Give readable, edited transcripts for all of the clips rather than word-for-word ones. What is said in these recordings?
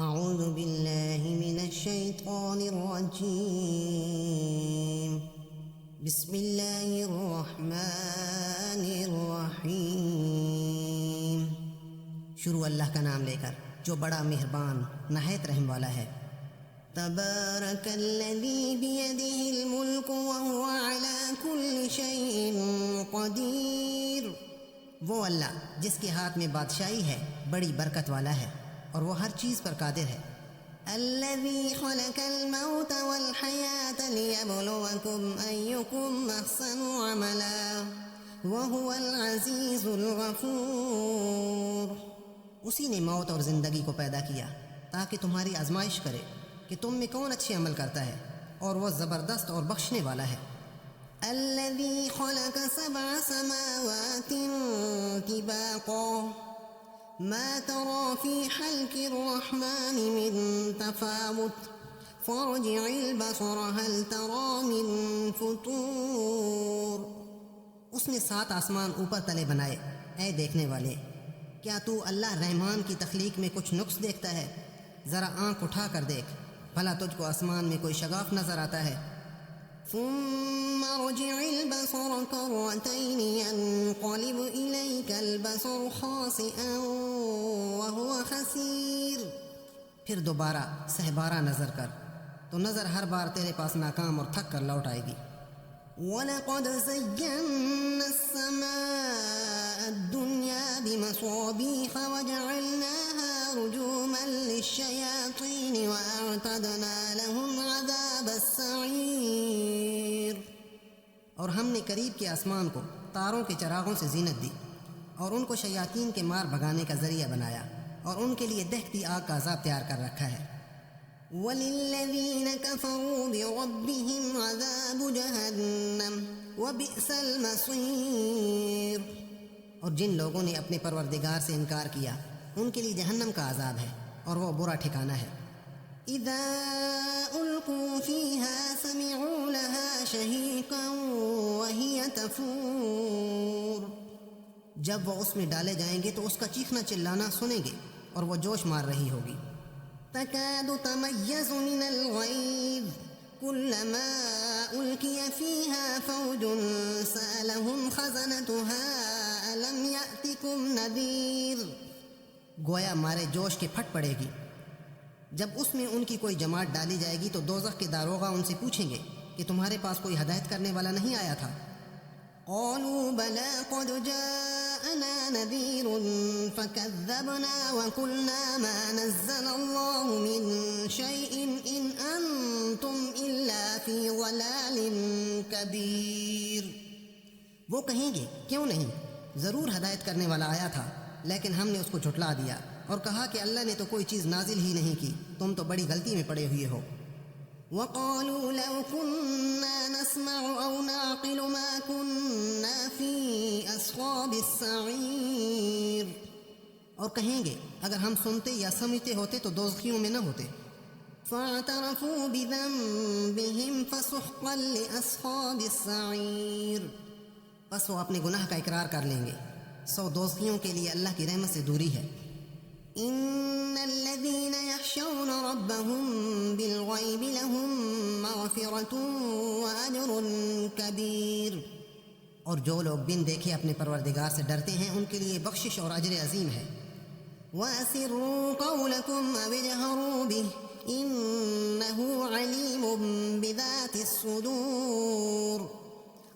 اعوذ باللہ من الشیطان الرجیم بسم اللہ الرحمن الرحیم۔ شروع اللہ کا نام لے کر جو بڑا مہربان نہایت رحم والا ہے۔ تبارک الذی بیدہ الملک وہو علی کل شیء قدیر۔ وہ اللہ جس کے ہاتھ میں بادشاہی ہے بڑی برکت والا ہے اور وہ ہر چیز پر قادر ہے۔ الذی خلق الموت والحیاة لیبلوکم ایکم احسن عملا وہو العزیز الغفور۔ اسی نے موت اور زندگی کو پیدا کیا تاکہ تمہاری آزمائش کرے کہ تم میں کون اچھے عمل کرتا ہے، اور وہ زبردست اور بخشنے والا ہے۔ الذی خلق سبع سماوات طباقا ما ترى في خلق الرحمن من تفاوت فارجع البصر هل ترى من فطور۔ اس نے 7 آسمان اوپر تلے بنائے۔ اے دیکھنے والے، کیا تو اللہ رحمان کی تخلیق میں کچھ نقص دیکھتا ہے؟ ذرا آنکھ اٹھا کر دیکھ، بھلا تجھ کو آسمان میں کوئی شگاف نظر آتا ہے؟ ثم ارجع البصر كرتين ينقلب إليك البصر خاسئا وهو حسير۔ پھر دوبارہ سہبارہ نظر کر تو نظر ہر بار تیرے پاس ناکام اور تھک کر لوٹ آئے گی۔ وَلَقَدْ زَيَّنَّا السَّمَاءَ الدُّنْيَا بِمَصَابِيحَ وَجَعَلْنَاهَا رُجُومًا لِلشَّيَاطِينِ وَأَعْتَدْنَا لَهُمْ عَذَابَ السَّعِيرِ۔ اور ہم نے قریب کے آسمان کو تاروں کے چراغوں سے زینت دی اور ان کو شیاطین کے مار بھگانے کا ذریعہ بنایا، اور ان کے لیے دہتی آگ کا عذاب تیار کر رکھا ہے۔ وَلِلَّذِينَ كَفَرُوا بِرَبِّهِمْ عَذَابُ جَهَنَّمَ وَبِئْسَ الْمَصِيرُ۔ اور جن لوگوں نے اپنے پروردگار سے انکار کیا ان کے لیے جہنم کا عذاب ہے اور وہ برا ٹھکانہ ہے۔ اِذَا أُلْقُوا فِيهَا سَمِعُوا لَهَا شَهِيقًا وَهِيَ تَفُورُ۔ جب وہ اس میں ڈالے جائیں گے تو اس کا چیخنا چلانا سنیں گے اور وہ جوش مار رہی ہوگی۔ تَكَادُ تَمَيَّزُ مِنَ الْغَيْظِ كُلَّمَا أُلْقِيَ فِيهَا فَوْجٌ سَأَلَهُمْ خَزَنَتُهَا أَلَمْ يَأْتِكُمْ نَذِيرٌ۔ گویا مارے جوش کے پھٹ پڑے گی۔ جب اس میں ان کی کوئی جماعت ڈالی جائے گی تو دوزخ کے داروغہ ان سے پوچھیں گے کہ تمہارے پاس کوئی ہدایت کرنے والا نہیں آیا تھا؟ قالوا بلى قد جاءنا نذير فكذبنا وقلنا ما نزل الله من شيء إن أنتم إلا في ضلال كبير۔ وہ کہیں گے کیوں نہیں، ضرور ہدایت کرنے والا آیا تھا، لیکن ہم نے اس کو جھٹلا دیا اور کہا کہ اللہ نے تو کوئی چیز نازل ہی نہیں کی، تم تو بڑی غلطی میں پڑے ہوئے ہو۔ وَقَالُوا لَوْ كُنَّا نَسْمَعُ أَوْ نَعْقِلُ مَا كُنَّا فِي أَصْحَابِ السَّعِيرِ۔ اور کہیں گے اگر ہم سنتے یا سمجھتے ہوتے تو دوزخیوں میں نہ ہوتے۔ فَاعْتَرَفُوا بِذَنبِهِمْ فَسُحْقًا لِأَصْحَابِ السَّعِيرِ۔ پس وہ اپنے گناہ کا اقرار کر لیں گے، سو دوزخیوں کے لیے اللہ کی رحمت سے دوری ہے۔ ان الذين يخشون ربهم بالغيب لهم مغفرة واجر كبير۔ اور جو لوگ بن دیکھے اپنے پروردگار سے ڈرتے ہیں ان کے لیے بخشش اور اجر عظیم ہے۔ واسروا قولكم او اجهروا به انه عليم بذات الصدور۔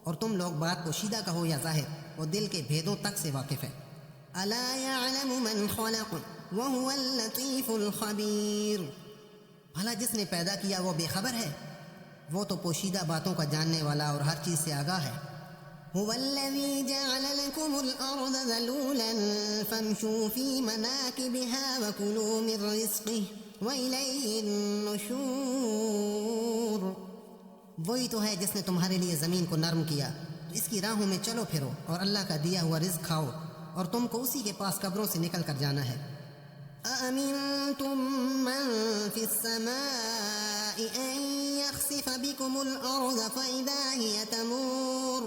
اور تم لوگ بات کو شیدہ کہو یا ظاہر، وہ دل کے بھیدوں تک سے واقف ہے۔ الا يعلم من خلق وهو اللطیف الخبیر۔ بھلا جس نے پیدا کیا وہ بے خبر ہے؟ وہ تو پوشیدہ باتوں کا جاننے والا اور ہر چیز سے آگاہ ہے۔ هو الذی جعل لكم الارض ذلولا فامشوا في مناکبها وكلوا من رزقه وإلیہ النشور۔ وہی تو ہے جس نے تمہارے لیے زمین کو نرم کیا، اس کی راہوں میں چلو پھرو اور اللہ کا دیا ہوا رزق کھاؤ، اور تم کو اسی کے پاس قبروں سے نکل کر جانا ہے۔ أَأَمِنْتُمْ مَنْ فِي السَّمَاءِ أَنْ يَخْسِفَ بِكُمُ الْأَرْضَ فَإِذَا هِيَ تَمُورُ۔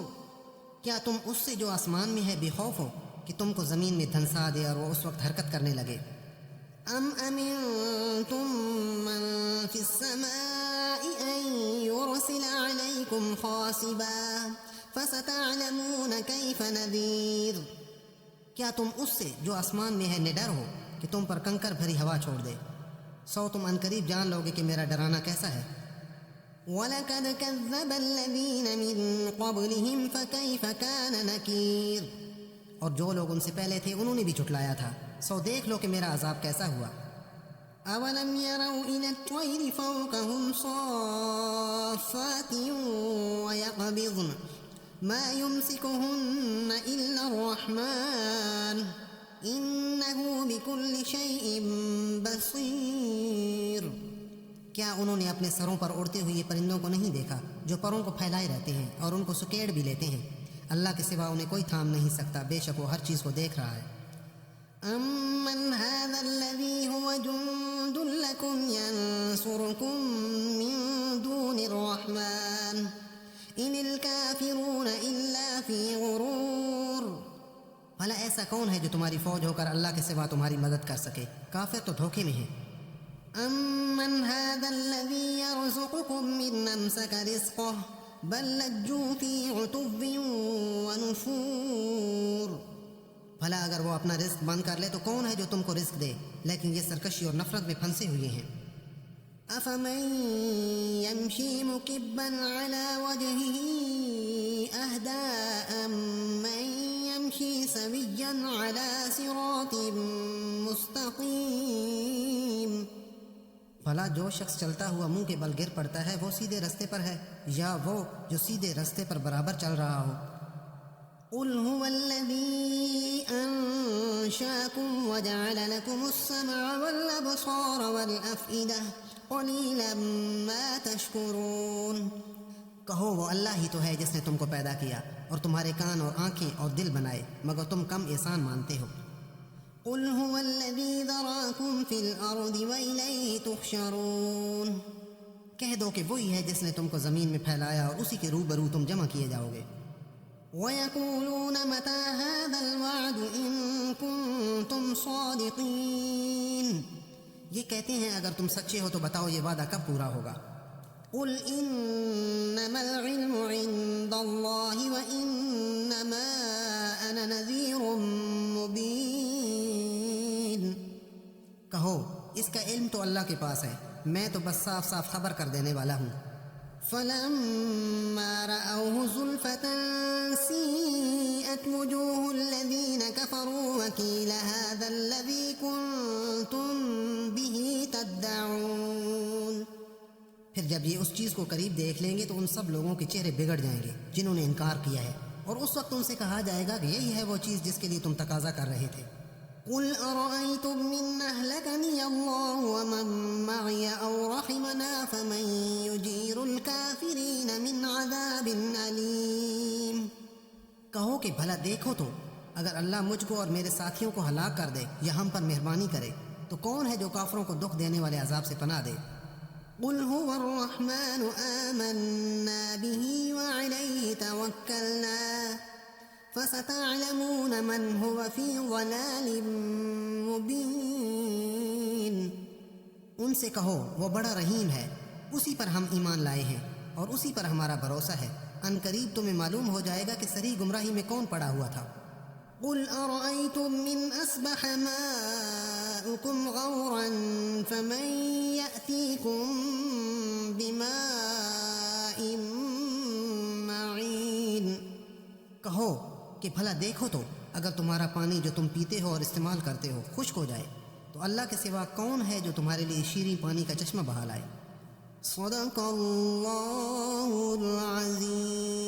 کیا تم اس سے جو آسمان میں ہے بے خوف ہو کہ تم کو زمین میں دھنسا دے اور وہ اس وقت حرکت کرنے لگے؟ ام امنتم من فی السماء ان یرسل علیکم خاصبا فستعلمون کیف نذیر، کیا تم اس سے جو آسمان میں ہے نڈر ہو کہ تم پر کنکر بھری ہوا چھوڑ دے؟ سو تم عنقریب جان لوگے کہ میرا ڈرانا کیسا ہے۔ وَلَقَدْ كَذَّبَ الَّذِينَ مِن قَبْلِهِمْ فَكَيْفَ كَانَ نَكِيرٌ، اور جو لوگ ان سے پہلے تھے انہوں نے بھی جھٹلایا تھا، سو دیکھ لو کہ میرا عذاب کیسا ہوا۔ أَوَلَمْ يَرَوْا إِلَى الطَّيْرِ فَوْقَهُمْ صَافَّاتٍ وَيَقْبِضْنَ مَا يُمْسِكُهُنَّ إِلَّا الرَّحْمَنُ إِنَّهُ بِكُلِّ شَيْءٍ بَصِيرٌ، کیا انہوں نے اپنے سروں پر اڑتے ہوئے پرندوں کو نہیں دیکھا جو پروں کو پھیلائے رہتے ہیں اور ان کو سکیڑ بھی لیتے ہیں؟ اللہ کے سوا انہیں کوئی تھام نہیں سکتا، بے شک وہ ہر چیز کو دیکھ رہا ہے۔ أَمَّنْ هَذَا الَّذِي هُوَ جُنْدٌ لَكُمْ يَنْصُرُكُمْ مِنْ دُونِ الرَّحْمَنِ إِنِ الْكَافِرُونَ إِلَّا فِي غُرُورٍ، بھلا ایسا کون ہے جو تمہاری فوج ہو کر اللہ کے سوا تمہاری مدد کر سکے؟ کافر تو دھوکے میں ہیں۔ أَمَّنْ هَذَا الَّذِي يَرْزُقُكُم مِّنْ أَمْسَكَ رِزْقَهُ بَل لَّجُّوا فِي عُتُوٍّ وَنُفُورٍ، بھلا اگر وہ اپنا رزق بند کر لے تو کون ہے جو تم کو رزق دے؟ لیکن یہ سرکشی اور نفرت میں پھنسے ہوئے ہیں۔ أَفَمَن يَمْشِي مُكِبًّا عَلَى وَجْهِهِ أَهْدَىٰ أَمَّن يَمْشِي سَوِيًّا عَلَى صِرَاطٍ مُّسْتَقِيمٍ، بھلا جو شخص چلتا ہوا منہ کے بل گر پڑتا ہے وہ سیدھے رستے پر ہے یا وہ جو سیدھے رستے پر برابر چل رہا ہو؟ قُلْ هُوَ الَّذِي أَنشَأَكُمْ وَجَعَلَ لَكُمُ السَّمْعَ وَالْأَبْصَارَ وَالْأَفْئِدَةَ قَلِيلًا مَا تَشْكُرُونَ، کہو وہ اللہ ہی تو ہے جس نے تم کو پیدا کیا اور تمہارے کان اور آنکھیں اور دل بنائے، مگر تم کم احسان مانتے ہو۔ قُلْ هُوَ الَّذِي ذَرَأَكُمْ فِي الْأَرْضِ وَإِلَيْهِ تُحْشَرُونَ، کہہ دو کہ وہی ہے جس نے تم کو زمین میں پھیلایا اور اسی کے روبرو تم جمع کیے جاؤ گے۔ وَيَقُولُونَ مَتَىٰ هَٰذَا الْوَعْدُ إِن كُنتُمْ صَادِقِينَ، یہ کہتے ہیں اگر تم سچے ہو تو بتاؤ یہ وعدہ کب پورا ہوگا۔ قُلْ إِنَّمَا الْعِلْمُ عِندَ اللَّهِ وَإِنَّمَا أَنَا نَذِيرٌ مُّبِينٌ، کہو اس کا علم تو اللہ کے پاس ہے، میں تو بس صاف صاف خبر کر دینے والا ہوں۔ فَلَمَّا رَأَوْهُ زُلْفَةً سِيئَتْ وُجُوهُ الَّذِينَ كَفَرُوا وَقِيلَ هَٰذَا الَّذِي كُنتُم بِهِ تَدَّعُونَ، پھر جب یہ اس چیز کو قریب دیکھ لیں گے تو ان سب لوگوں کے چہرے بگڑ جائیں گے جنہوں نے انکار کیا ہے، اور اس وقت ان سے کہا جائے گا کہ یہی ہے وہ چیز جس کے لیے تم تقاضا کر رہے تھے۔ قُلْ أَرَأَيْتُم مِّنْ أَهْلَكَنِيَ اللَّهُ وَمَن مَّعِيَ أَوْ رَحِمَنَا فَمَن يُجِيرُ الْكَافِرِينَ مِنْ عَذَابٍ أَلِيمٍ، کہو کہ بھلا دیکھو تو اگر اللہ مجھ کو اور میرے ساتھیوں کو ہلاک کر دے یا ہم پر مہربانی کرے تو کون ہے جو کافروں کو دکھ دینے والے عذاب سے پناہ دے۔ قُلْ هُوَ الرَّحْمَٰنُ آمَنَّا بِهِ وَعَلَيْهِ تَوَكَّلْنَا فَسَتَعْلَمُونَ مَنْ هُوَ فِي ضَلَالٍ مُّبِينٍ، ان سے کہو وہ بڑا رحیم ہے، اسی پر ہم ایمان لائے ہیں اور اسی پر ہمارا بھروسہ ہے، ان قریب تمہیں معلوم ہو جائے گا کہ صریح گمراہی میں کون پڑا ہوا تھا۔ قُلْ أَرَأَيْتُمْ إِنْ أَصْبَحَ مَاؤُكُمْ غَوْرًا فَمَن يَأْتِيكُم بِمَاءٍ مَّعِينٍ، کہو کہ بھلا دیکھو تو اگر تمہارا پانی جو تم پیتے ہو اور استعمال کرتے ہو خشک ہو جائے تو اللہ کے سوا کون ہے جو تمہارے لیے شیریں پانی کا چشمہ بہا لائے۔ صدق اللہ العظیم۔